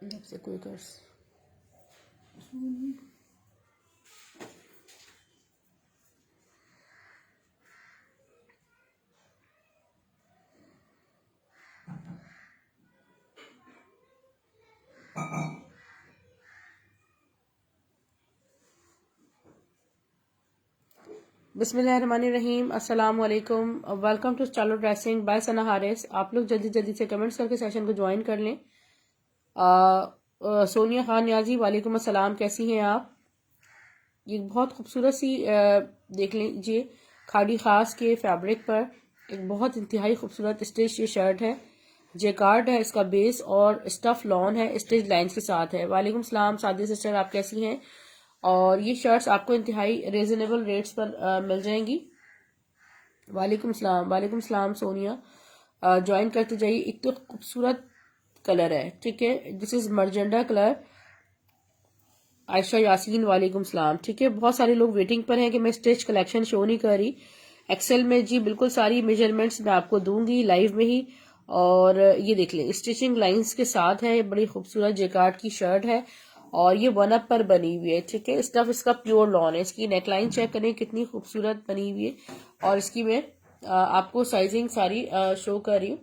जब से कोई कर बिस्मिल्लाहिर्रहमानिर्रहीम, अस्सलाम वालेकुम, वेलकम टू चालो ड्रेसिंग बाय सना हारिस। आप लोग जल्दी जल्दी से कमेंट्स करके सेशन को ज्वाइन कर लें। सोनिया खान नियाजी, वालेकुम अस्सलाम, कैसी हैं आप? ये बहुत खूबसूरत सी देख लीजिए, खाड़ी खास के फैब्रिक पर एक बहुत इंतहाई खूबसूरत स्टिच ये शर्ट है। जेकार्ड है इसका बेस और स्टफ लॉन है, स्टिच लाइंस के साथ है। वालेकुम सलाम सादी सिस्टर, आप कैसी हैं? और ये शर्ट्स आपको इंतहाई रीजनेबल रेट्स पर मिल जाएंगी। वालेकुम सलाम सोनिया, ज्वाइन करते जाइए। एक तो खूबसूरत कलर है, ठीक है, this is magenta colour. Ayesha Yasin, वालेकुम सलाम, ठीक है। बहुत सारे लोग वेटिंग पर हैं कि मैं स्टिच कलेक्शन शो नहीं कर रही। एक्सेल में जी बिल्कुल सारी मेजरमेंट्स मैं आपको दूंगी लाइव में ही। और ये देख लें, स्टिचिंग लाइंस के साथ है, बड़ी खूबसूरत जेकार्ड की शर्ट है और ये वन अप पर बनी हुई है, ठीक है। स्टफ इसका प्योर लॉन है। इसकी नेकलाइन चेक करें कितनी खूबसूरत बनी हुई है। और इसकी मैं आपको साइजिंग सारी शो कर रही हूँ,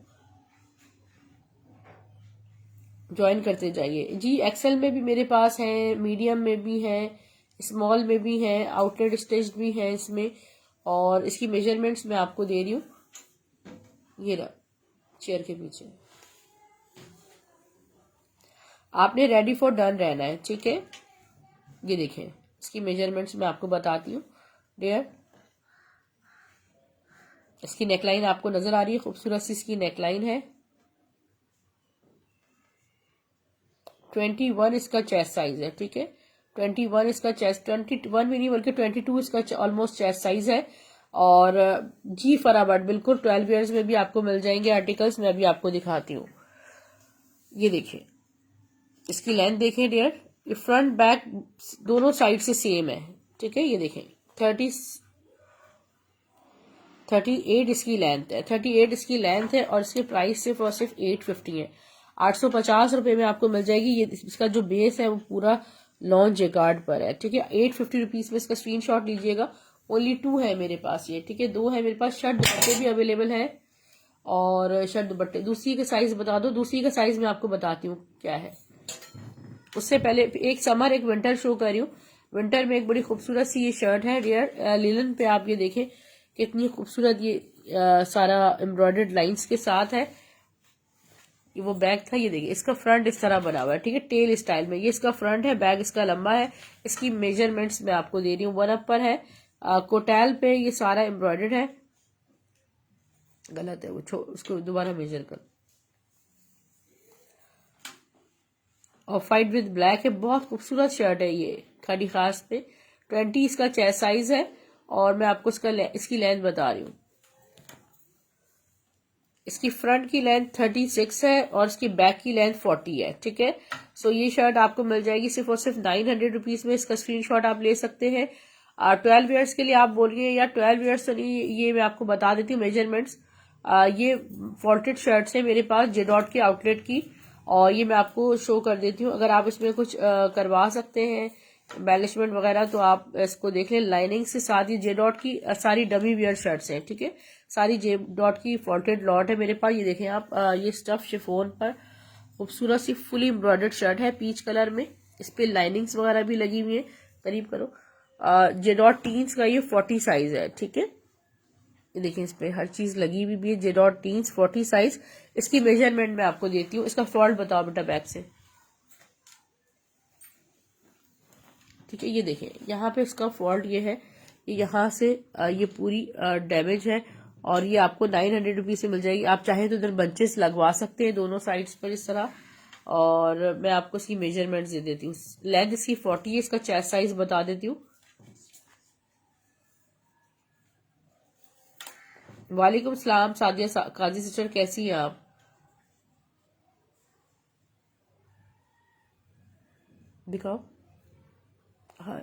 ज्वाइन करते जाइए जी। एक्सेल में भी मेरे पास है, मीडियम में भी है, स्मॉल में भी है, आउटलेट स्टिच भी है इसमें। और इसकी मेजरमेंट्स मैं आपको दे रही हूँ, ये रहा चेयर के पीछे। आपने रेडी फॉर डन रहना है, ठीक है। ये देखें, इसकी मेजरमेंट्स मैं आपको बताती हूँ डियर। इसकी नेकलाइन आपको नजर आ रही है, खूबसूरत सी इसकी नेकलाइन है। 21 इसका चेस्ट साइज है, ठीक है। 21 इसका चेस्ट, 21 भी नहीं बल्कि 22 इसका ऑलमोस्ट चेस्ट साइज है। और जी फराबट बिल्कुल 12 ईयर्स में भी आपको मिल जाएंगे आर्टिकल्स। मैं अभी आपको दिखाती हूँ, ये देखिए इसकी लेंथ देखें डियर, ये फ्रंट बैक दोनों साइड से सेम है, ठीक है। ये देखें 38 इसकी लेंथ है, 38 इसकी लेंथ है। और इसके प्राइस सिर्फ और सिर्फ 850 है, 850 रुपए में आपको मिल जाएगी। ये इसका जो बेस है वो पूरा लॉन्च जेकार्ड पर है, ठीक है। 850 रुपीज में इसका स्क्रीनशॉट लीजिएगा। ओनली 2 है मेरे पास ये, ठीक है, 2 है मेरे पास। शर्ट दुपट्टे भी अवेलेबल है और शर्ट दुपट्टे। दूसरी का साइज बता दो, दूसरी का साइज मैं आपको बताती हूँ क्या है। उससे पहले एक समर एक विंटर शो कर रही हूँ। विंटर में एक बड़ी खूबसूरत सी ये शर्ट है डियर, लिलन पे आप ये देखें कितनी खूबसूरत ये सारा एम्ब्रॉयडर्ड लाइंस के साथ है। ये वो बैग था, ये देखिए इसका फ्रंट इस तरह बना हुआ है, ठीक है, टेल स्टाइल में। ये इसका फ्रंट है, बैग इसका लंबा है। इसकी मेजरमेंट्स मैं आपको दे रही हूँ, वन अप पर है, कोटैल पे ये सारा एम्ब्रॉयडर्ड है। गलत है वो, उसको दोबारा मेजर कर। ऑफ वाइट विद ब्लैक है, बहुत खूबसूरत शर्ट है ये, खाड़ी खास पे। 20 इसका चेस्ट साइज है और मैं आपको इसकी लेंथ बता रही हूँ। इसकी फ्रंट की लेंथ 36 है और इसकी बैक की लेंथ 40 है, ठीक है। सो ये शर्ट आपको मिल जाएगी सिर्फ और सिर्फ 900 रुपीज में। इसका स्क्रीनशॉट आप ले सकते हैं। 12 ईयर्स के लिए आप बोलिए या 12 ईयर्स तो नहीं, ये मैं आपको बता देती हूँ मेजरमेंट्स। ये फॉल्टेड शर्ट्स है मेरे पास जेडॉट के आउटलेट की, और ये मैं आपको शो कर देती हूँ। अगर आप इसमें कुछ करवा सकते हैं एम्बेलिशमेंट वगैरह तो आप इसको देख लें। लाइनिंग से साथ ही जे डॉट की सारी डमी वियर शर्ट्स हैं, ठीक है, सारी जे डॉट की फॉल्टेड लॉट है मेरे पास। ये देखें आप, ये स्टफ शिफोन पर खूबसूरत सी फुली एम्ब्रॉयडर्ड शर्ट है पीच कलर में। इस पे लाइनिंग्स वगैरह भी लगी हुई है, करीब करो। जे डॉट टीन्स का ये 40 साइज है, ठीक है। ये देखिए इस पे हर चीज लगी हुई भी है, जे डॉट टीन्स 40 साइज। इसकी मेजरमेंट मैं आपको देती हूँ। इसका फॉल्ट बताओ बेटा बैक से, ठीक है। ये देखें यहाँ पे इसका फॉल्ट ये है, यहाँ से ये पूरी डैमेज है और ये आपको 900 रुपीज से मिल जाएगी। आप चाहें तो इधर बंचेस लगवा सकते हैं दोनों साइड्स पर इस तरह। और मैं आपको इसकी मेजरमेंट्स दे देती हूँ। लेंथ इसकी 40 है, इसका चेस्ट साइज बता देती हूँ। वालेकुम सलाम सादिया काजी सिस्टर, कैसी हैं आप? दिखाओ। हाँ,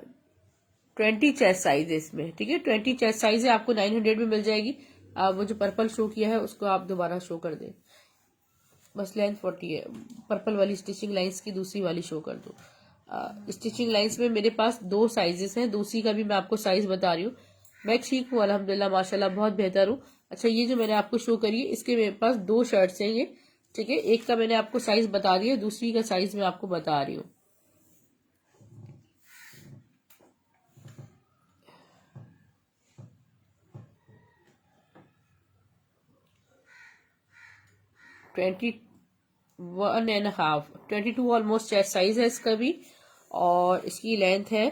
20 चेस्ट साइज है इसमें, ठीक है, 20 चेस्ट साइज है, आपको 900 में मिल जाएगी। वो जो पर्पल शो किया है उसको आप दोबारा शो कर दें। बस लेंथ 40 है। पर्पल वाली स्टिचिंग लाइंस की दूसरी वाली शो कर दो। स्टिचिंग लाइंस में मेरे पास 2 साइजेस हैं, दूसरी का भी मैं आपको साइज बता रही हूँ। मैं ठीक हूँ अल्हम्दुलिल्लाह, माशाल्लाह बहुत बेहतर हूँ। अच्छा, ये जो मैंने आपको शो करी है, इसके मेरे पास 2 शर्ट्स हैं ये, ठीक है। एक का मैंने आपको साइज बता दिया, दूसरी का साइज मैं आपको बता रही हूँ। ट्वेंटी 1.5 22 ऑलमोस्ट चेस्ट साइज है इसका भी, और इसकी लेंथ है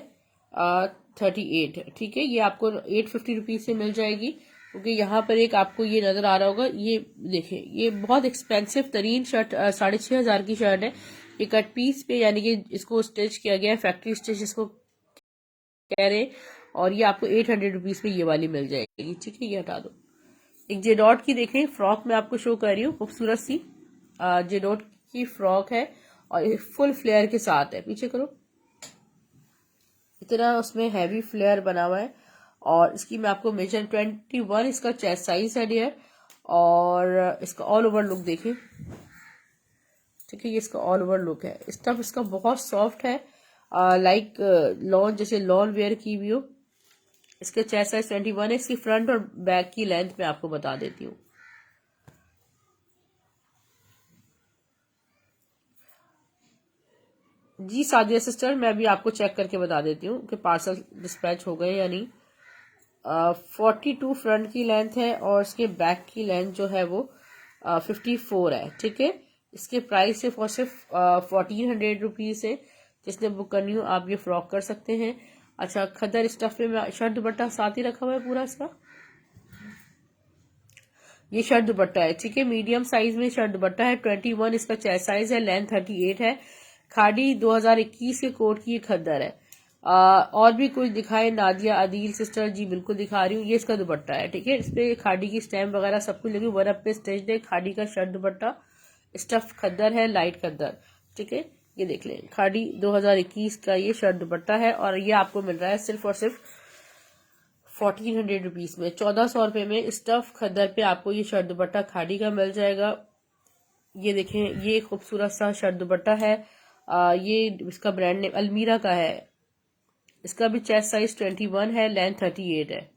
38, ठीक है। ये आपको 850 रुपीज से मिल जाएगी, क्योंकि यहाँ पर एक आपको ये नजर आ रहा होगा, ये देखें, ये बहुत एक्सपेंसिव तरीन शर्ट 6,500 की शर्ट है। ये कट पीस पे यानी कि इसको स्टिच किया गया है, फैक्ट्री स्टिच इसको कह रहे, और ये आपको 800 रुपीज पे ये वाली मिल जाएगी, ठीक है। ये हटा दो। एक जेडॉट की देखें फ्रॉक मैं आपको शो कर रही हूँ, खूबसूरत सी जेडॉट की फ्रॉक है, और फुल फ्लेयर के साथ है। पीछे करो, इतना उसमें हैवी फ्लेयर बना हुआ है। और इसकी मैं आपको मेजर 21 इसका चेस्ट साइज है डियर, और इसका ऑल ओवर लुक देखें, ठीक है। ये इसका ऑल ओवर लुक है। स्टफ इसका बहुत सॉफ्ट है, लाइक लॉन, जैसे लॉन वेयर की भी हो। इसके चेस्ट साइज 21 है। इसकी फ्रंट और बैक की लेंथ मैं आपको बता देती हूँ। जी सादिया सिस्टर, मैं भी आपको चेक करके बता देती हूँ कि पार्सल डिस्पैच हो गए या नहीं। 42 फ्रंट की लेंथ है, और इसके बैक की लेंथ जो है वो 54 है, ठीक है। इसके प्राइस सिर्फ और सिर्फ 1400 रुपीज है। जिसने बुक करनी हो आप ये फ्रॉक कर सकते हैं। अच्छा, खदर स्टफ में शर्ट दुपट्टा साथ ही रखा हुआ है पूरा इसका। ये शर्ट दुपट्टा है, ठीक है। मीडियम साइज में शर्ट दुपट्टा है। 21 इसका चेस्ट साइज है, लेंथ 38 है। खाड़ी 2021 के कोट की ये खद्दर है। और भी कुछ दिखाए नादिया आदिल सिस्टर? जी बिल्कुल दिखा रही हूँ। ये इसका दुपट्टा है, ठीक है। इस पे खाड़ी की स्टैम्प वगैरह सब कुछ लगी, वर्क पे स्टिच्ड है। खाड़ी का शर्ट दुपट्टा, स्टफ खद्दर है, लाइट खद्दर, ठीक है। ये देख लें, खाड़ी 2021 का ये शर्ट दुपट्टा है, और ये आपको मिल रहा है सिर्फ और सिर्फ 1400 रुपीज में। 1400 रुपये में स्टफ खद्दर पे आपको ये शर्ट दुपट्टा खाड़ी का मिल जाएगा। ये देखें, ये खूबसूरत सा शर्ट दुपट्टा है। ये इसका ब्रांड नेम अलमीरा का है। इसका भी चेस्ट साइज 21 है, लेंथ 38 है।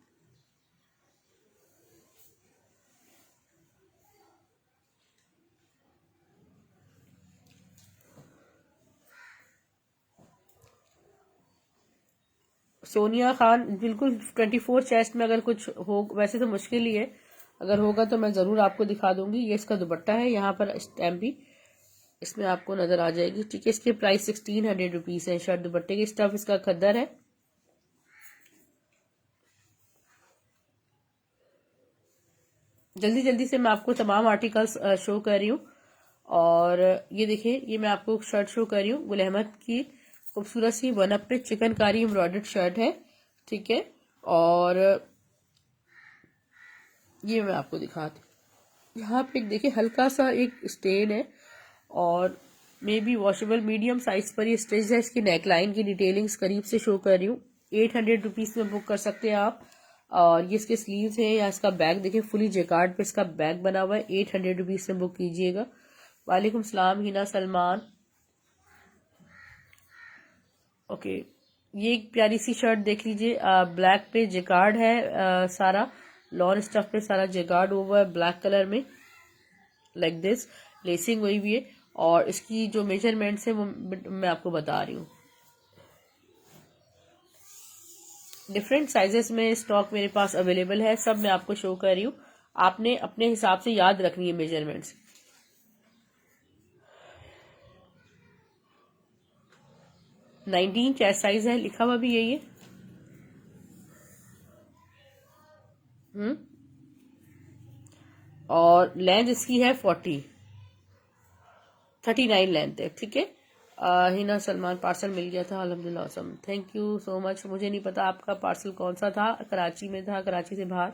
सोनिया खान, बिल्कुल 24 चेस्ट में अगर कुछ हो, वैसे तो मुश्किल ही है, अगर होगा तो मैं ज़रूर आपको दिखा दूंगी। ये इसका दुपट्टा है, यहाँ पर स्टैम्प भी इसमें आपको नज़र आ जाएगी, ठीक है। इसके प्राइस 1600 रुपीज़ है शर्ट दुपट्टे की। स्टफ इसका खद्दर है। जल्दी जल्दी से मैं आपको तमाम आर्टिकल्स शो कर रही हूँ। और ये देखिए, ये मैं आपको शर्ट शो कर रही हूँ, गुल अहमद की खूबसूरत सी वन अप पे चिकनकारी एम्ब्रॉयडर्ड शर्ट है, ठीक है। और ये मैं आपको दिखाती हूँ। यहाँ पे देखिए हल्का सा एक स्टेन है, और may be washable, medium size पर ये स्टिच है। इसकी नेकलाइन की डिटेलिंग्स करीब से शो कर रही हूँ। 800 रुपीज़ में बुक कर सकते हैं आप। और ये इसके स्लीव्स हैं, या इसका बैग देखिए, फुली जेकार्ड पे इसका बैग बना हुआ है। 800 रुपीज़ में बुक कीजिएगा। वालेकुम सलाम हिना सलमान। ओके, ये एक प्यारी सी शर्ट देख लीजिए, ब्लैक पे जेकार्ड है, सारा लॉन स्टफ पे सारा जेकार्ड हुआ है ब्लैक कलर में, लाइक दिस लेसिंग हुई हुई है। और इसकी जो मेजरमेंट्स है वो मैं आपको बता रही हूँ। डिफरेंट साइजेस में स्टॉक मेरे पास अवेलेबल है, सब मैं आपको शो कर रही हूँ। आपने अपने हिसाब से याद रखनी है मेजरमेंट्स। नाइनटीन चेस्ट साइज है, लिखा हुआ भी यही है। और लेंथ इसकी है 39 लेंथ है, ठीक है। हिना सलमान, पार्सल मिल गया था अल्हम्दुलिल्लाह, awesome, thank you so much. मुझे नहीं पता आपका पार्सल कौन सा था, कराची में था, कराची से बाहर।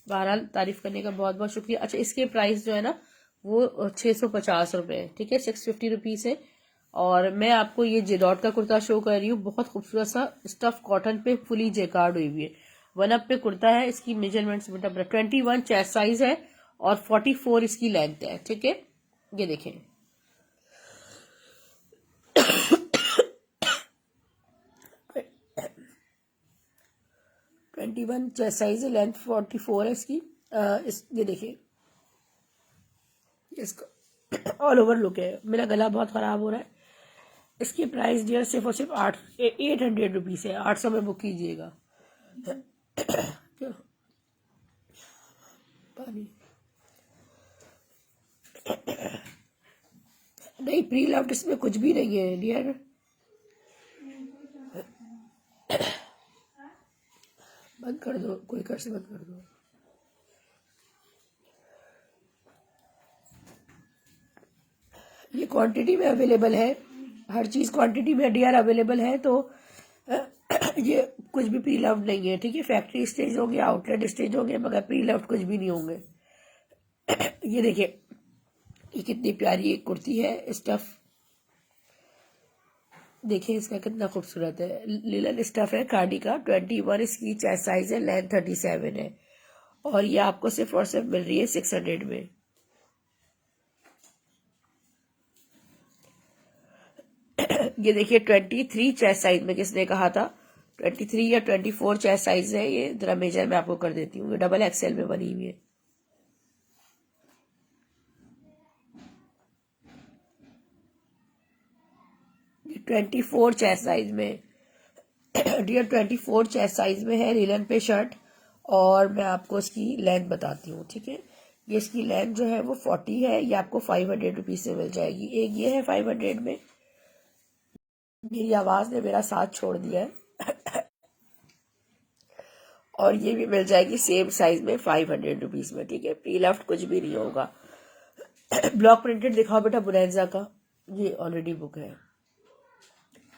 बहरहाल तारीफ करने का बहुत बहुत शुक्रिया। अच्छा, इसके प्राइस जो है ना वो 650 रुपये है, ठीक है। 650 रुपीज़ है। और मैं आपको ये जेडॉट का कुर्ता शो कर रही हूँ, बहुत खूबसूरत सा स्टफ कॉटन पे फुली जेकार्ड हुई हुई है। वन अप पे कुर्ता है। इसकी मेजरमेंट्स 21 चेस्ट साइज है, और 44 इसकी लेंथ है, ठीक है। ये देखें, ट्वेंटी वन चेस्ट साइज है, लेंथ 44 है इसकी। ये देखिए इसका ऑल ओवर लुक है। मेरा गला बहुत ख़राब हो रहा है। इसकी प्राइस डियर सिर्फ और सिर्फ 800 रुपीज़ है। 800 में बुक कीजिएगा। क्या पानी नहीं, प्री लव्ड इसमें कुछ भी नहीं है डियर। बंद कर दो, कोई कर से बंद कर दो। ये क्वांटिटी में अवेलेबल है, हर चीज़ क्वांटिटी में डियर अवेलेबल है। तो ये कुछ भी प्री लव्ड नहीं है, ठीक है। फैक्ट्री स्टेज होंगे, आउटलेट स्टेज होंगे, मगर प्री लव्ड कुछ भी नहीं होंगे। ये देखिए, ये कितनी प्यारी एक कुर्ती है स्टफ। देखिए इसका कितना खूबसूरत है, लिलन स्टफ है खादी का। 21 इसकी चेस्ट साइज है, लेंथ 37 है, और ये आपको सिर्फ और सिर्फ मिल रही है 600 में। ये देखिए 23 चेस्ट साइज में, किसने कहा था 23 या 24 चेस्ट साइज है। ये जरा मेजर मैं आपको कर देती हूँ, डबल एक्सएल में बनी हुई है। ये 24 चेस्ट साइज में डियर, 24 चेस्ट साइज में है लिलन पे शर्ट। और मैं आपको इसकी लेंथ बताती हूँ, ठीक है। ये इसकी लेंथ जो है वो 40 है। ये आपको 500 रुपीज से मिल जाएगी। एक ये है 500 में। मेरी आवाज ने मेरा साथ छोड़ दिया है। और ये भी मिल जाएगी सेम साइज में 500 रुपीज में, ठीक है। प्री लफ्ट कुछ भी नहीं होगा। ब्लॉक प्रिंटेड दिखाओ बेटा बुरैंजा का, ये ऑलरेडी बुक है।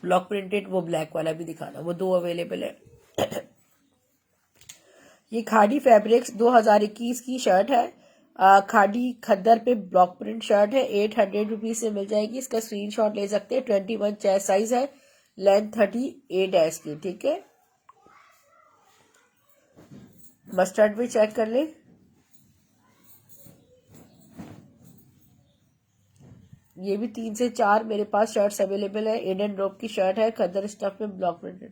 ब्लॉक प्रिंटेड वो ब्लैक वाला भी दिखाना, वो 2 अवेलेबल है। ये खादी फैब्रिक्स 2021 की शर्ट है। खादी खद्दर पे ब्लॉक प्रिंट शर्ट है। 800 रुपीज से मिल जाएगी। इसका स्क्रीनशॉट ले सकते हैं। 21 चेस्ट साइज है, लेंथ 38 है इसकी, ठीक है। मस्टर्ड भी चेक कर ले। ये भी 3 से 4 मेरे पास शर्ट्स अवेलेबल है। एडन ड्रॉप की शर्ट है, खद्दर स्टफ में ब्लॉक प्रिंटेड।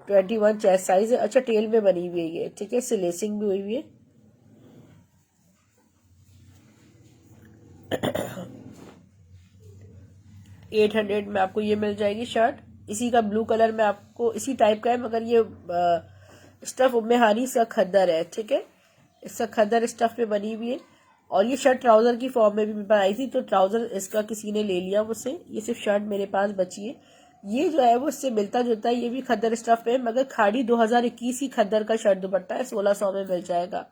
21 चेस्ट साइज है। अच्छा, टेल में बनी हुई है ये, ठीक है। सिलेसिंग भी हुई हुई है। $800 में आपको ये मिल जाएगी शर्ट। इसी का ब्लू कलर में आपको इसी टाइप का है, मगर ये स्टफ उम्मेहानी सा खद्दर है, ठीक है। इसका खद्दर स्टफ में बनी हुई है। और ये शर्ट ट्राउजर की फॉर्म में भी मेरे पास आई थी, तो ट्राउजर इसका किसी ने ले लिया मुझसे। ये सिर्फ शर्ट मेरे पास बची है। ये जो है वो इससे मिलता जुलता है। ये भी खद्दर स्टफ है, मगर खाड़ी 2021 की खद्दर का शर्ट दुपट्टा है। 1600 में मिल जाएगा,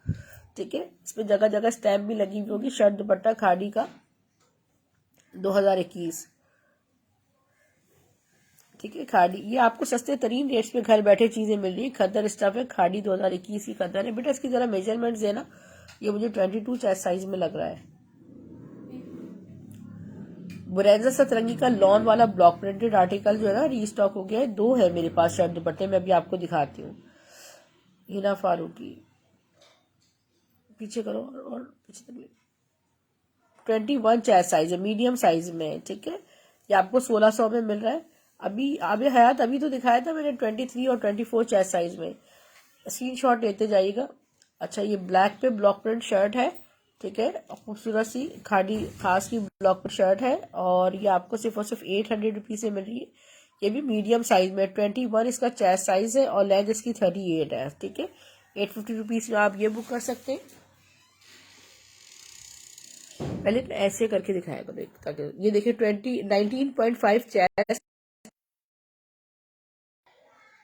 ठीक है। इस पे जगह जगह स्टैम्प भी लगी हुई होगी। शर्ट दुपट्टा खाड़ी का 2021, ठीक है। खाड़ी ये आपको सस्ते तरीन रेट्स पे घर बैठे चीजें मिल रही है। खद्दर स्टफ है, खाड़ी 2021 की खद्दर है। बेटा इसकी जरा मेजरमेंट्स देना। ये मुझे 22 चेस्ट साइज में लग रहा है। बुरैंजा सतरंगी का लॉन वाला ब्लॉक प्रिंटेड आर्टिकल जो है ना, रीस्टॉक हो गया है। 2 है मेरे पास शर्ट दुपट्टे में, अभी आपको दिखाती हूँ। हिना फारूकी, पीछे करो और पीछे तक। 21 चेस्ट साइज है, मीडियम साइज में, ठीक है। ये आपको 1600 में मिल रहा है। अभी आबे हयात अभी तो दिखाया था मैंने 23 और 24 चेस्ट साइज में। स्क्रीनशॉट लेते जाइएगा। अच्छा, ये ब्लैक पे ब्लॉक प्रिंट शर्ट है, ठीक है। खूबसूरत सी खादी खास की ब्लॉक प्रिंट शर्ट है, और ये आपको सिर्फ और सिर्फ 800 रुपीज से मिल रही है। ये भी मीडियम साइज में। 21 इसका चेस्ट साइज है, और लेंथ इसकी 38 है, ठीक है। 850 रुपीज में आप ये बुक कर सकते हैं। पहले ऐसे करके दिखाया करो ताकि ये देखिए 19.5 चेस्ट,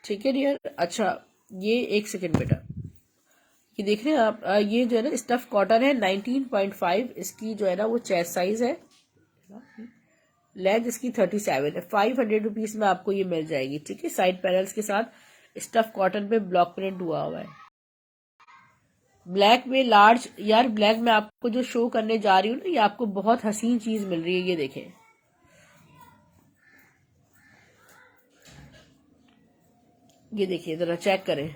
ठीक है डियर। अच्छा, ये एक सेकेंड बेटा, ये देख रहे हैं आप, ये जो है ना स्टफ कॉटन है। 19.5 इसकी जो है ना वो चेस्ट साइज है। लेंथ इसकी 37 है। 500 रुपीज में आपको ये मिल जाएगी, ठीक है। साइड पैनल्स के साथ स्टफ कॉटन पे ब्लॉक प्रिंट हुआ हुआ है। ब्लैक में लार्ज, यार ब्लैक में आपको जो शो करने जा रही हूँ ना, ये आपको बहुत हसीन चीज मिल रही है। ये देखें, ये देखिए जरा चेक करें।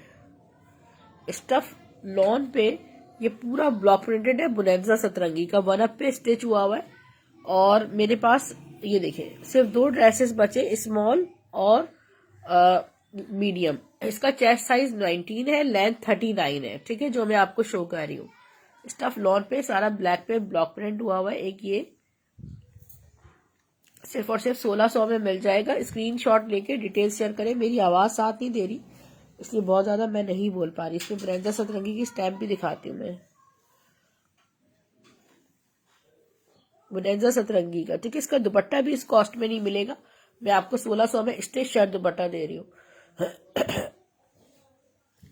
स्टफ लॉन पे ये पूरा ब्लॉक प्रिंटेड है, बुनेंजा सतरंगी का 1 अप पे स्टिच हुआ हुआ है। और मेरे पास ये देखिए सिर्फ 2 ड्रेसेस बचे, स्मॉल और मीडियम। इसका चेस्ट साइज 19 है, लेंथ 39 है, ठीक है, जो मैं आपको शो कर रही हूँ। स्टफ लॉन पे सारा ब्लैक पे ब्लॉक प्रिंट हुआ हुआ है। एक ये सिर्फ और सिर्फ 1600 में मिल जाएगा। स्क्रीनशॉट लेके डिटेल शेयर करें। मेरी आवाज साथ नहीं दे रही, इसलिए बहुत ज्यादा मैं नहीं बोल पा रही। इसमें बुनेंजा सतरंगी की स्टैम्प भी दिखाती हूँ मैं, बुनेंजा सतरंगी का, ठीक है। इसका दुपट्टा भी इस कॉस्ट में नहीं मिलेगा। मैं आपको 1600 में स्टिच शर्ट दुपट्टा दे रही हूँ।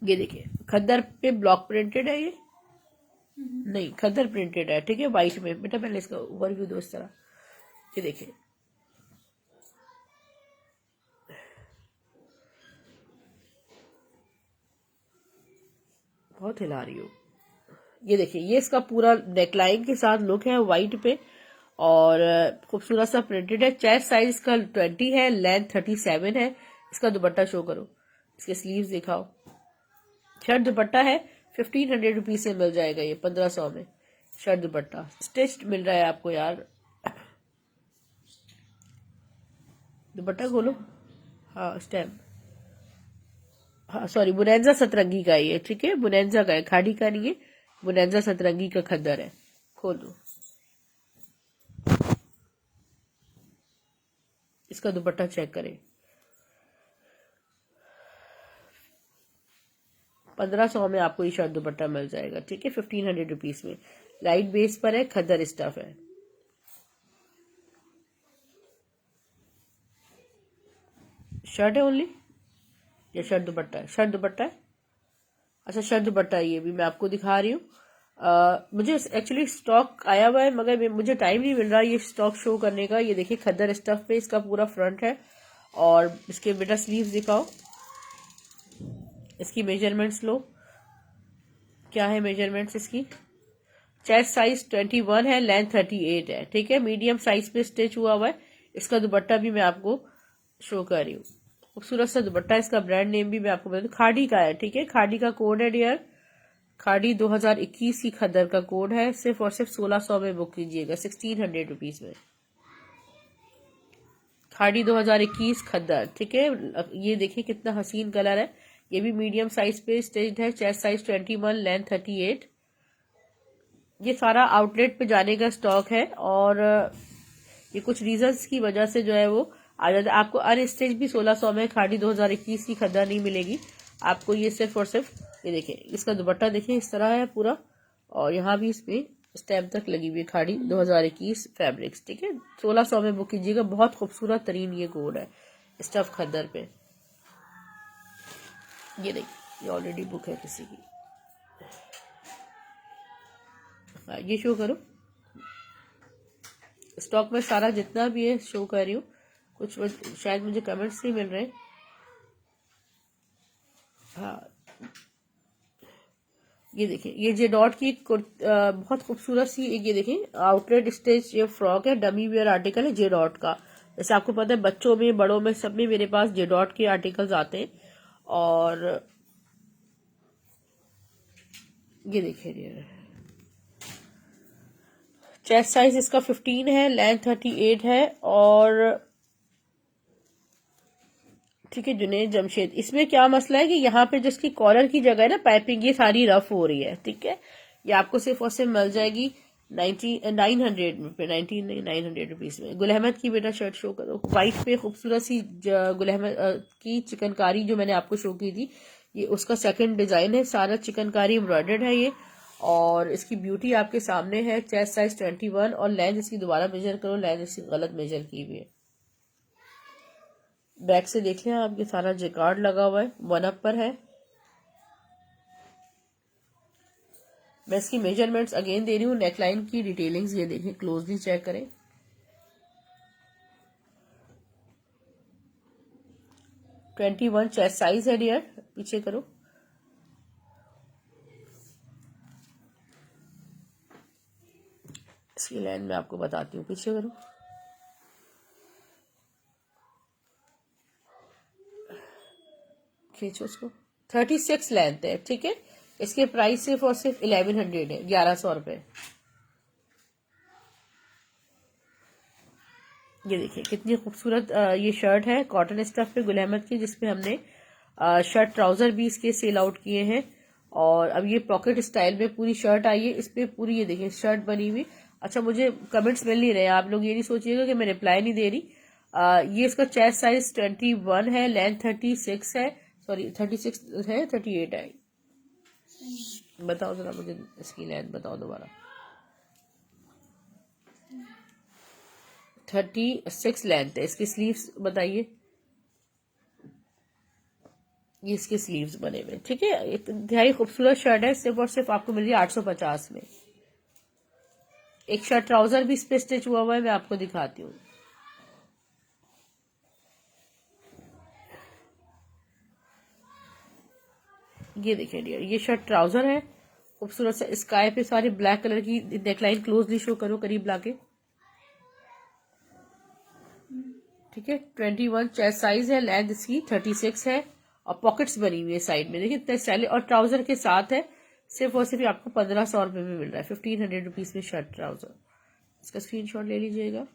ये देखिए खद्दर पे ब्लॉक प्रिंटेड है, ये नहीं खद्दर प्रिंटेड है, ठीक है, व्हाइट में। बेटा पहले इसका ओवरव्यू दो इस तरह। ये देखिए बहुत हिला रही हूँ। ये देखिए ये इसका पूरा नेकलाइन के साथ लुक है व्हाइट पे, और खूबसूरत सा प्रिंटेड है। चेस्ट साइज इसका 20 है, लेंथ 37 है। इसका दुपट्टा शो करो, इसके स्लीव्स दिखाओ। शर्ट दुपट्टा है 1500 रुपीज से मिल जाएगा ये 1500 में। शर्ट दुपट्टा स्टिच्ड मिल रहा है आपको यार। दुपट्टा खोलो, हाँ स्टैम्प, हाँ सॉरी बुनेंजा सतरंगी का ये, ठीक है, बुनेंजा का है, खाड़ी का नहीं है, बुनेंजा सतरंगी का खद्दर है। खोल दो, इसका दुपट्टा चेक करें। 1500 में आपको ये शर्ट दुपट्टा मिल जाएगा, ठीक है, 1500 रुपीज में। लाइट बेस पर है, खद्दर स्टफ है। शर्ट है ओनली या शर्ट दुपट्टा है? शर्ट दुपट्टा है, अच्छा शर्ट दुपट्टा ये भी मैं आपको दिखा रही हूँ। मुझे एक्चुअली स्टॉक आया हुआ है, मगर मुझे टाइम नहीं मिल रहा ये स्टॉक शो करने का। ये देखिए खद्दर स्टफ पे इसका पूरा फ्रंट है, और इसके बेटा स्लीव्स दिखाओ। इसकी मेजरमेंट्स लो, क्या है मेजरमेंट्स इसकी। चेस्ट साइज 21 है, लेंथ 38 है, ठीक है, मीडियम साइज पे स्टिच हुआ हुआ है। इसका दुपट्टा भी मैं आपको शो कर रही हूँ। खूबसूरत सा दुपट्टा, इसका ब्रांड नेम भी मैं आपको बता दूं, खाड़ी का है, ठीक है, खाड़ी का कोड है डियर। खाड़ी 2021 की खद्दर का कोड है। सिर्फ और सिर्फ 1600 में बुक कीजिएगा, 1600 रुपीज में। खाड़ी 2021 खद्दर, ठीक है। ये देखिए कितना हसीन कलर है। ये भी मीडियम साइज पे स्टिच्ड है। Chest size 21, length 38। ये सारा आउटलेट पे जाने का स्टॉक है, और ये कुछ रीजंस की वजह से जो है वो आ जाता है। आपको अनस्टिच भी 1600 में खाड़ी 2021 की खद्दर नहीं मिलेगी आपको। ये सिर्फ और सिर्फ ये देखिए, इसका दुपट्टा देखिए इस तरह है पूरा, और यहाँ भी इसमें स्टैम्प तक लगी हुई है, खाड़ी 2021 फैब्रिक्स, ठीक है। 1600 में बुक कीजिएगा। बहुत खूबसूरत तरीन ये कोड है स्टफ खद्दर पे। ये देखिए ये ऑलरेडी बुक है किसी की। ये शो करो, स्टॉक में सारा जितना भी है शो कर रही हूँ। कुछ शायद मुझे कमेंट्स नहीं मिल रहे। हाँ ये देखिए ये जे डॉट की बहुत खूबसूरत सी एक, ये देखिए आउटलेट स्टेज ये फ्रॉक है, डमी वेयर आर्टिकल है जे डॉट का। जैसे आपको पता है बच्चों में बड़ों में सब में मेरे पास जे डॉट के आर्टिकल्स आते हैं। और ये देखिए चेस्ट साइज इसका 15 है, लेंथ 38 है, और ठीक है जुनेद जमशेद। इसमें क्या मसला है कि यहाँ पे जिसकी कॉलर की जगह है ना पाइपिंग, ये सारी रफ हो रही है, ठीक है। ये आपको सिर्फ और सिर्फ मिल जाएगी 900 रुपये, 900 रुपीज में। गुल अहमद की बेटा शर्ट शो करो, व्हाइट पे खूबसूरत सी गुल अहमद की चिकनकारी जो मैंने आपको शो की थी, ये उसका सेकंड डिजाइन है। सारा चिकनकारी एम्ब्रॉयडर्ड है ये, और इसकी ब्यूटी आपके सामने है। चेस्ट साइज 21, और लेंथ इसकी दोबारा मेजर करो, लेंथ इसकी गलत मेजर की हुई है। बैक से देख लें आप, ये सारा जेकार्ड लगा हुआ है, 1 अप पर है। मैं इसकी मेजरमेंट्स अगेन दे रही हूँ। नेकलाइन की डिटेलिंग्स ये देखें, क्लोजली चेक करें। ट्वेंटी 21 चेस्ट साइज है डियर। पीछे करो, इसकी लाइन में आपको बताती हूँ, पीछे करो। खींचो उसको, 36 लेंथ है, ठीक है। इसके प्राइस सिर्फ और सिर्फ 1100 है, 1100 रुपये। ये देखिए कितनी खूबसूरत ये शर्ट है कॉटन स्टफ पे गुल अहमद की, जिसपे हमने शर्ट ट्राउजर भी इसके सेल आउट किए हैं। और अब ये पॉकेट स्टाइल में पूरी शर्ट आई है, इस पे पूरी ये देखिए शर्ट बनी हुई। अच्छा, मुझे कमेंट्स मिल नहीं रहे, आप लोग ये नहीं सोचिएगा कि मैं रिप्लाई नहीं दे रही। ये इसका चेस्ट साइज 21 है, लेंथ 36 है, सॉरी 36 है, 38 है। बताओ जरा मुझे इसकी लेंथ बताओ दोबारा। 36 लेंथ है। इसकी स्लीव्स बताइए। ये इसके स्लीव्स बने हुए, ठीक है। इंतहाई खूबसूरत शर्ट है, सिर्फ और सिर्फ आपको मिल रही है 850 में। एक शर्ट ट्राउजर भी इस पे स्टिच हुआ हुआ है, मैं आपको दिखाती हूँ। ये देखिए डियर, ये शर्ट ट्राउजर है खूबसूरत सा स्काई पे सारी ब्लैक कलर की नेकलाइन क्लोजली शो करो करीब लाके, ठीक है। 21 चेस्ट साइज है, लेंथ इसकी 36 है और पॉकेट्स बनी हुई है साइड में, देखिए इतने स्टाइलिश। और ट्राउजर के साथ है, सिर्फ और सिर्फ आपको 1500 रुपये में मिल रहा है, 1500 रुपीज में शर्ट ट्राउजर। इसका स्क्रीनशॉट ले लीजिएगा।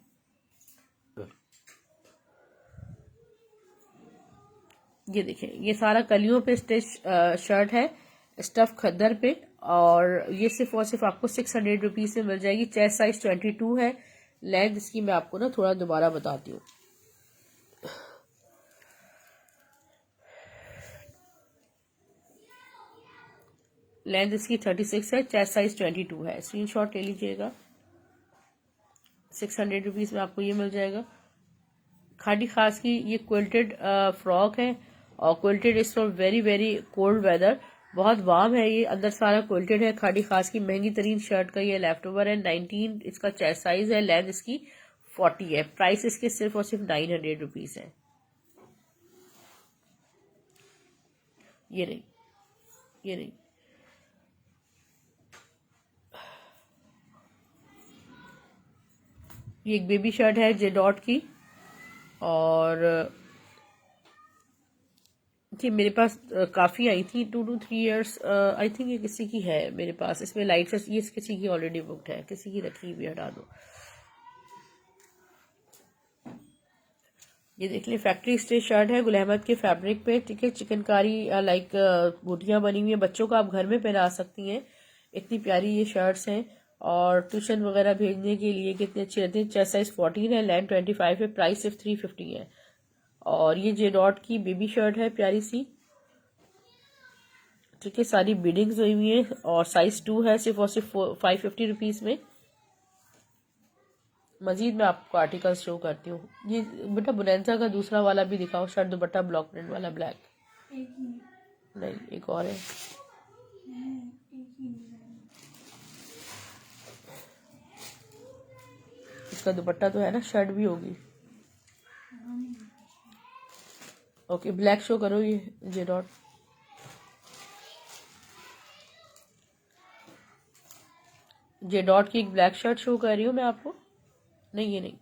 ये देखिए ये सारा कलियों पे स्टिच शर्ट है, स्टफ खद्दर पे, और ये सिर्फ और सिर्फ आपको 600 रुपीज में मिल जाएगी। चेस्ट साइज 22 है, लेंथ इसकी मैं आपको ना थोड़ा दोबारा बताती हूँ। लेंथ इसकी 36 है, चेस्ट साइज 22 है। स्क्रीनशॉट ले लीजिएगा। 600 रुपीज में आपको ये मिल जाएगा। खाड़ी खास की ये क्विल्टेड फ्रॉक है, और quilted is for very very cold weather, बहुत वार्म है ये, अंदर सारा क्विल्टेड है। खाड़ी खास की महंगी तरीन शर्ट का ये लेफ्ट ओवर है। 19 इसका चेस्ट साइज है, लेंथ इसकी 40 है। प्राइस इसके सिर्फ और सिर्फ 900 रुपीज है। ये नहीं, ये नहीं, ये एक बेबी शर्ट है जे डॉट की, और ये मेरे पास काफ़ी आई थी 2 to 3 years। आई थिंक ये किसी की है मेरे पास, इसमें लाइट से ये किसी की ऑलरेडी बुकड है, किसी की रखी हुई, हटा दो। ये देख ले फैक्ट्री स्टिच शर्ट है गुल अहमद के फैब्रिक पे, ठीक है। चिकनकारी लाइक बूटियाँ बनी हुई है, बच्चों को आप घर में पहना सकती हैं, इतनी प्यारी ये शर्ट्स हैं। और ट्यूशन वगैरह भेजने के लिए कितनी अच्छी रहती है। चेस्ट साइज 14 है, लेंथ 25 है, प्राइस सिर्फ 350 है। और ये जे डॉट की बेबी शर्ट है प्यारी सी, ठीक है, सारी बीडिंग्स हुई हुई है, और साइज 2 है, सिर्फ और सिर्फ 550 रुपीज में। मजीद मैं आपको आर्टिकल शो करती हूँ। ये बेटा बुनेंसा का दूसरा वाला भी दिखाओ, शर्ट दुपट्टा ब्लॉक प्रिंट वाला ब्लैक। नहीं, एक और है। इसका दुपट्टा तो है ना, शर्ट भी होगी। ओके, ब्लैक शो करो ये जे डॉट। जे डॉट की एक ब्लैक शर्ट शो कर रही हूँ मैं आपको। नहीं, ये नहीं,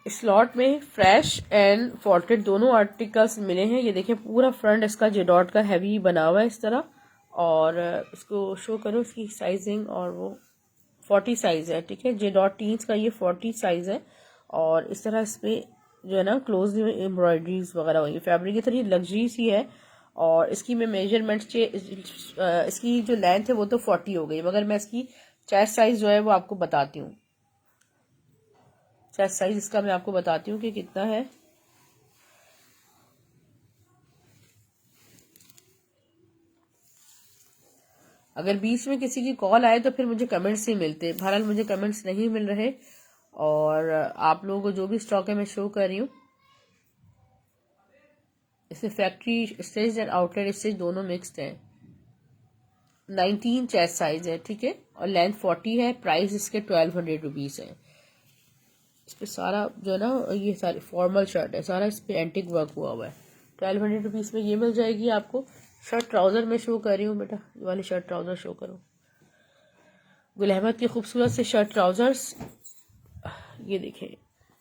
इस लॉट में फ्रेश एंड फोल्टेड दोनों आर्टिकल्स मिले हैं। ये देखिए पूरा फ्रंट इसका जे डॉट का हैवी बना हुआ है इस तरह, और इसको शो करो इसकी साइजिंग, और वो 40 साइज है, ठीक है। जे डॉट टीन्स का ये 40 साइज है, और इस तरह इसमें जो है ना क्लोज एम्ब्रॉयडरीज वगैरह हुई। फैब्रिक की थोड़ी लग्जरी सी है, और इसकी मैं मेजरमेंट इसकी जो लेंथ है वो तो 40 हो गई, मगर मैं इसकी चेस्ट साइज जो है वो आपको बताती हूँ। चेस्ट साइज इसका मैं आपको बताती हूँ कि कितना है। अगर बीच में किसी की कॉल आए तो फिर मुझे कमेंट्स ही मिलते, बहरहाल मुझे कमेंट्स नहीं मिल रहे। और आप लोगों को जो भी स्टॉक है मैं शो कर रही हूँ। इसमें factory stitch and outlet stitch दोनों मिक्स्ड हैं। 19 चेस्ट साइज है, ठीक है, और लेंथ 40 है। प्राइस इसके 1200 रुपीज है। इस पे सारा जो है ना ये सारी फॉर्मल शर्ट है, सारा इस पे एंटिक वर्क हुआ हुआ है। 1200 रुपीज में ये मिल जाएगी आपको। शर्ट ट्राउजर में शो कर रही हूँ बेटा, ये वाली शर्ट ट्राउजर शो करो। गुल अहमद की खूबसूरत से शर्ट ट्राउजर्स, ये देखें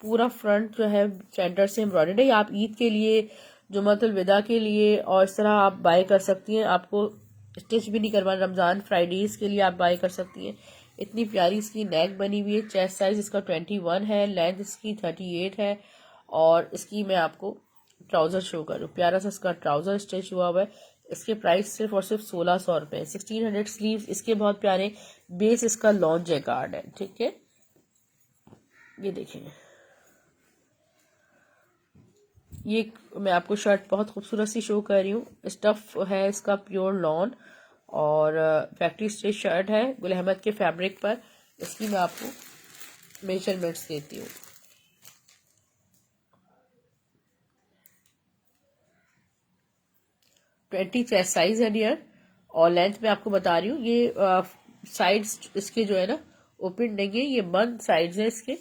पूरा फ्रंट जो है सेंटर से एम्ब्रॉयडर्ड है। आप ईद के लिए, जुमातुल विदा के लिए और इस तरह आप बाय कर सकती हैं। आपको स्टिच भी नहीं करवाना, रमज़ान फ्राइडेज़ के लिए आप बाय कर सकती हैं। इतनी प्यारी इसकी नेक बनी हुई है। चेस्ट साइज़ इसका 21 है, लेंथ इसकी 38 है। और इसकी मैं आपको ट्राउज़र शो करूँ, प्यारा सा इसका ट्राउज़र स्टिच हुआ हुआ है। इसके प्राइस सिर्फ और सिर्फ 1600 रुपये। 1600 स्लीव्स इसके बहुत प्यारे। बेस इसका लॉन्ग जैकार्ड है, ठीक है। ये देखें, ये मैं आपको शर्ट बहुत खूबसूरत सी शो कर रही हूँ। स्टफ है इसका प्योर लॉन और फैक्ट्री स्टिच शर्ट है गुल अहमद के फैब्रिक पर। इसकी मैं आपको मेजरमेंट्स देती हूँ। 20 चेस्ट साइज है डियर। और लेंथ में आपको बता रही हूँ, ये साइड्स इसके जो है ना ओपन नहीं है, ये बंद साइड्स है इसके।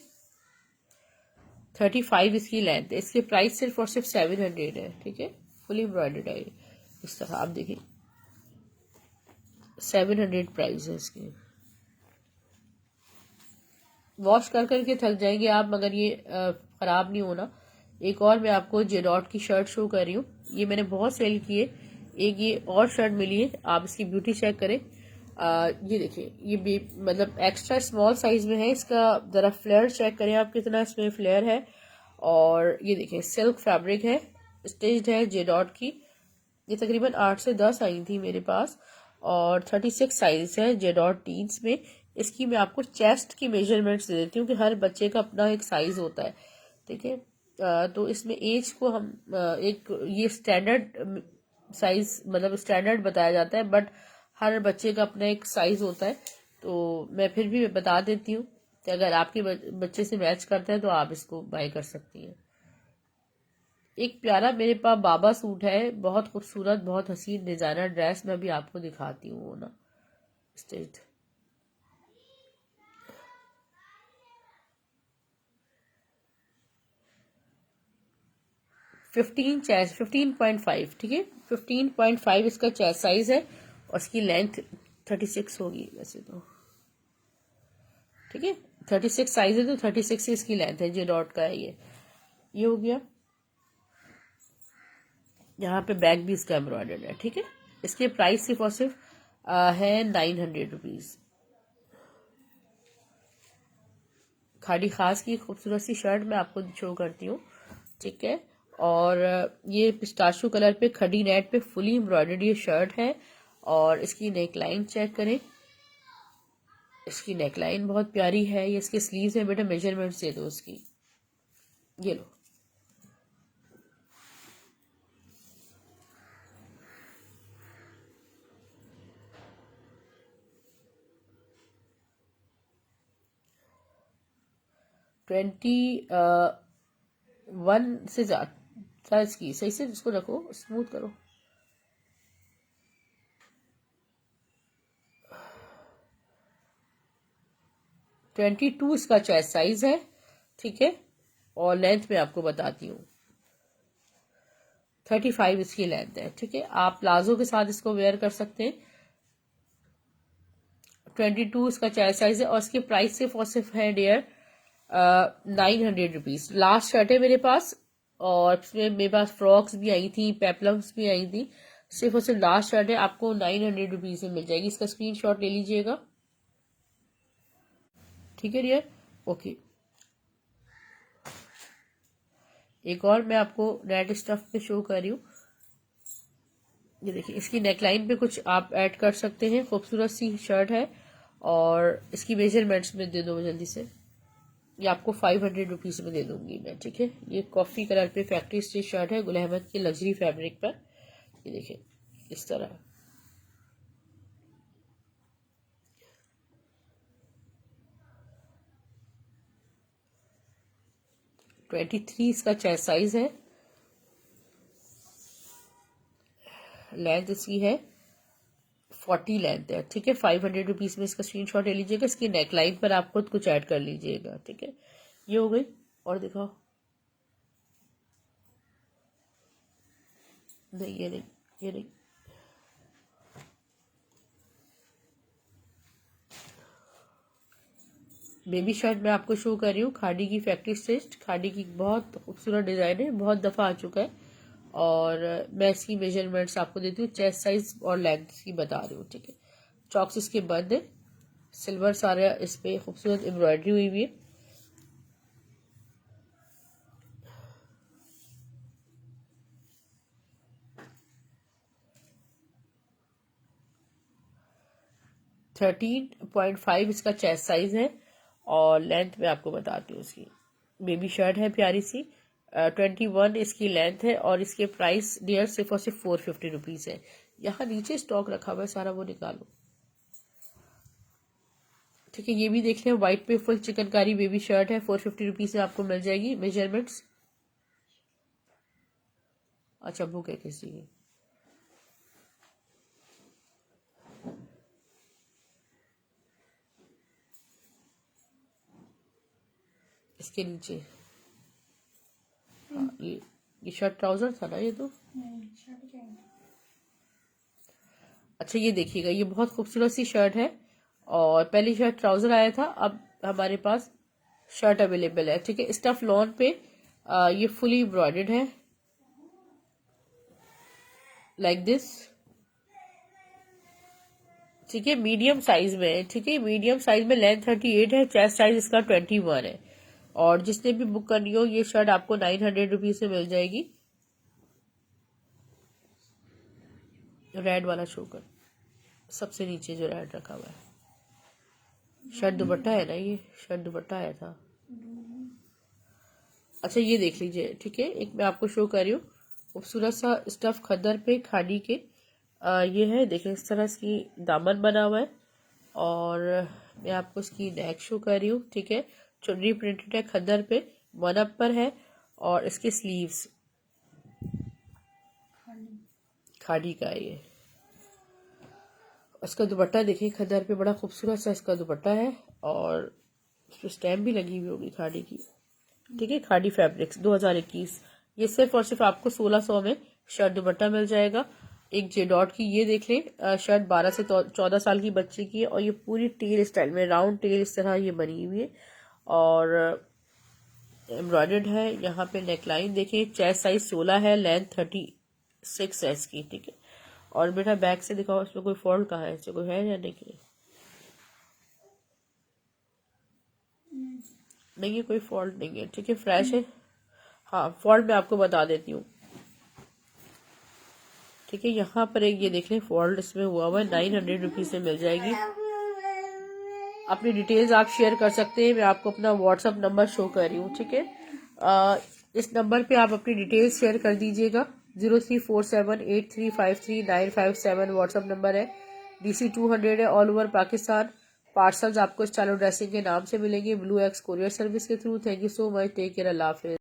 35 इसकी लेंथ है। इसके प्राइस सिर्फ और सिर्फ 700 है, ठीक है। फुली एम्ब्रॉयडर्ड है ये, इस तरह आप देखिए 700 प्राइस है इसकी। वॉश कर करके थक जाएंगे आप, मगर ये ख़राब नहीं होना। एक और मैं आपको जेडॉट की शर्ट शो कर रही हूँ। ये मैंने बहुत सेल की है। एक ये और शर्ट मिली है, आप इसकी ब्यूटी चेक करें। ये देखिए, ये भी मतलब एक्स्ट्रा स्मॉल साइज में है। इसका ज़रा फ्लेयर चेक करें आप, कितना इसमें फ्लेयर है। और ये देखिए सिल्क फैब्रिक है, स्टिच्ड है जेडॉट की। ये तकरीबन 8 से 10 आई थी मेरे पास और 36 साइज है जेडॉट टीन्स में। इसकी मैं आपको चेस्ट की मेजरमेंट्स दे देती हूँ कि हर बच्चे का अपना एक साइज होता है, ठीक है। तो इसमें एज को हम एक ये स्टैंडर्ड साइज मतलब स्टैंडर्ड बताया जाता है, बट हर बच्चे का अपना एक साइज होता है। तो मैं फिर भी बता देती हूँ कि अगर आपके बच्चे से मैच करता है तो आप इसको बाय कर सकती हैं। एक प्यारा मेरे पास बाबा सूट है, बहुत खूबसूरत, बहुत हसीन डिजाइनर ड्रेस। मैं भी आपको दिखाती हूँ वो ना स्टेज। फिफ्टीन चेस्ट 15.5, ठीक है। 15.5 इसका चेस्ट साइज है और इसकी लेंथ 36 होगी वैसे तो, ठीक है। 36 साइज है तो 36 ही इसकी लेंथ है। जे डॉट का है ये हो गया। यहाँ पे बैक भी इसका एम्ब्रॉयडर्ड है, ठीक है। इसके प्राइस सिर्फ और सिर्फ है 900 रुपीज। खाड़ी खास की खूबसूरत सी शर्ट मैं आपको शो करती हूँ, ठीक है। और ये पिस्ताशू कलर पे खड़ी नेट पे फुली एम्ब्रॉयडर्ड ये शर्ट है। और इसकी नेक लाइन चेक करें, इसकी नेक लाइन बहुत प्यारी है। ये इसके स्लीव्स में बेटा मेजरमेंट्स दे दो इसकी, ये लो। ट्वेंटी 1 से ज्यादा इसकी, सही से इसको रखो, स्मूथ करो। ट्वेंटी 22 इसका चेस्ट साइज है, ठीक है। और लेंथ में आपको बताती हूँ 35 इसकी लेंथ है, ठीक है। आप प्लाजो के साथ इसको वेयर कर सकते हैं। 22 इसका चेस्ट साइज है और इसके प्राइस सिर्फ और सिर्फ है डियर 900 रुपीज। लास्ट शर्ट है मेरे पास और इसमें मेरे पास फ्रॉक्स भी आई थी, पेपलम्स भी आई थी। सिर्फ और सिर्फ लास्ट शर्ट है, आपको 900 रुपीज में मिल जाएगी। इसका स्क्रीनशॉट ले लीजिएगा, ठीक है डियर। ओके, एक और मैं आपको नेट स्टफ पे शो कर रही हूँ। ये देखिए, इसकी नेकलाइन पे कुछ आप ऐड कर सकते हैं। खूबसूरत सी शर्ट है और इसकी मेजरमेंट्स में दे दो जल्दी से। ये आपको 500 रुपीज में दे दूंगी मैं, ठीक है। ये कॉफी कलर पे फैक्ट्री स्टिच शर्ट है गुल अहमद की लग्जरी फैब्रिक पर। ये देखिए इस तरह। ट्वेंटी 23 इसका चेस्ट साइज है, लेंथ इसकी है 40 लेंथ है, ठीक है। 500 रुपीज में इसका स्क्रीनशॉट ले लीजिएगा। इसकी नेकलाइन पर आप खुद कुछ ऐड कर लीजिएगा, ठीक है। ये हो गई। और दिखाओ, नहीं ये नहीं, ये नहीं। बेबी शर्ट मैं आपको शो कर रही हूँ, खादी की फैक्ट्री स्टिच्ड, खादी की बहुत खूबसूरत डिज़ाइन है, बहुत दफ़ा आ चुका है। और मैं इसकी मेजरमेंट्स आपको देती हूँ, चेस्ट साइज और लेंथ की बता रही हूँ, ठीक है। चॉक्स इसके बंद है, सिल्वर सारा इस पे खूबसूरत एम्ब्रॉयडरी हुई हुई है। (13.5) इसका चेस्ट साइज है और लेंथ में आपको बताती हूँ इसकी। बेबी शर्ट है प्यारी सी, 21 इसकी लेंथ है और इसके प्राइस डियर सिर्फ और सिर्फ 450 रुपीज़ है। यहाँ नीचे स्टॉक रखा हुआ है सारा, वो निकालो, ठीक है। ये भी देख लें, व्हाइट पे फुल चिकनकारी बेबी शर्ट है, 450 रुपीज़ में आपको मिल जाएगी। मेजरमेंट्स अच्छा बुक है किसी की, इसके नीचे। हाँ ये शर्ट ट्राउजर था ना ये तो। अच्छा ये देखिएगा, ये बहुत खूबसूरत सी शर्ट है और पहली शर्ट ट्राउजर आया था, अब हमारे पास शर्ट अवेलेबल है, ठीक है। स्टफ लॉन पे ये फुली एम्ब्रॉयडर्ड है लाइक दिस, ठीक है। मीडियम साइज में है, ठीक है। मीडियम साइज में लेंथ 38 है, चेस्ट साइज इसका 21 है। और जिसने भी बुक करनी हो ये शर्ट आपको 900 रुपीज से मिल जाएगी। रेड वाला शो कर, सबसे नीचे जो रेड रखा हुआ है, शर्ट दुपट्टा है ना, ये शर्ट दुपट्टा आया था। अच्छा ये देख लीजिए, ठीक है। एक मैं आपको शो कर रही हूँ, खूबसूरत सा स्टफ खद्दर पे खादी के ये है, देखें इस तरह इसकी दामन बना हुआ है और मैं आपको इसकी नेक शो कर रही हूँ, ठीक है। चुनरी प्रिंटेड है खद्दर पे, वन अप पर है और इसके स्लीव्स खादी का है ये। इसका दुपट्टा देखिए खद्दर पे, बड़ा खूबसूरत सा इसका दुपट्टा है और उस पर स्टैम्प भी लगी हुई होगी खादी की, ठीक है। खादी फैब्रिक्स 2021, ये सिर्फ और सिर्फ आपको 1600 में शर्ट दुपट्टा मिल जाएगा। एक जे डॉट की ये देख लें, शर्ट 12 से 14 साल की बच्चे की है और ये पूरी टेल स्टाइल में, राउंड टेल इस तरह ये बनी हुई है और एम्ब्रॉयडर्ड है। यहाँ पे नेकलाइन देखें, चेस्ट साइज 16 है, लेंथ 36 है इसकी, ठीक है। और बेटा बैक से दिखाओ, इसमें कोई फॉल्ट कहाँ है, इसमें कोई है या नहीं? नहीं है, कोई फॉल्ट नहीं है, ठीक है, फ्रेश है। हाँ फॉल्ट मैं आपको बता देती हूँ, ठीक है। यहाँ पर एक ये देख लें फॉल्ट इसमें हुआ हुआ है, 900 रुपीज से मिल जाएगी। अपनी डिटेल्स आप शेयर कर सकते हैं, मैं आपको अपना व्हाट्सअप नंबर शो कर रही हूँ, ठीक है। इस नंबर पे आप अपनी डिटेल्स शेयर कर दीजिएगा, 03478353 957 व्हाट्सअप नंबर है। DC 200 है, ऑल ओवर पाकिस्तान। पार्सल्स आपको स्टाइलो ड्रेसिंग के नाम से मिलेंगे, ब्लू एक्स कोरियर सर्विस के थ्रू। Thank you so much, take care, अल्लाह हाफिज़।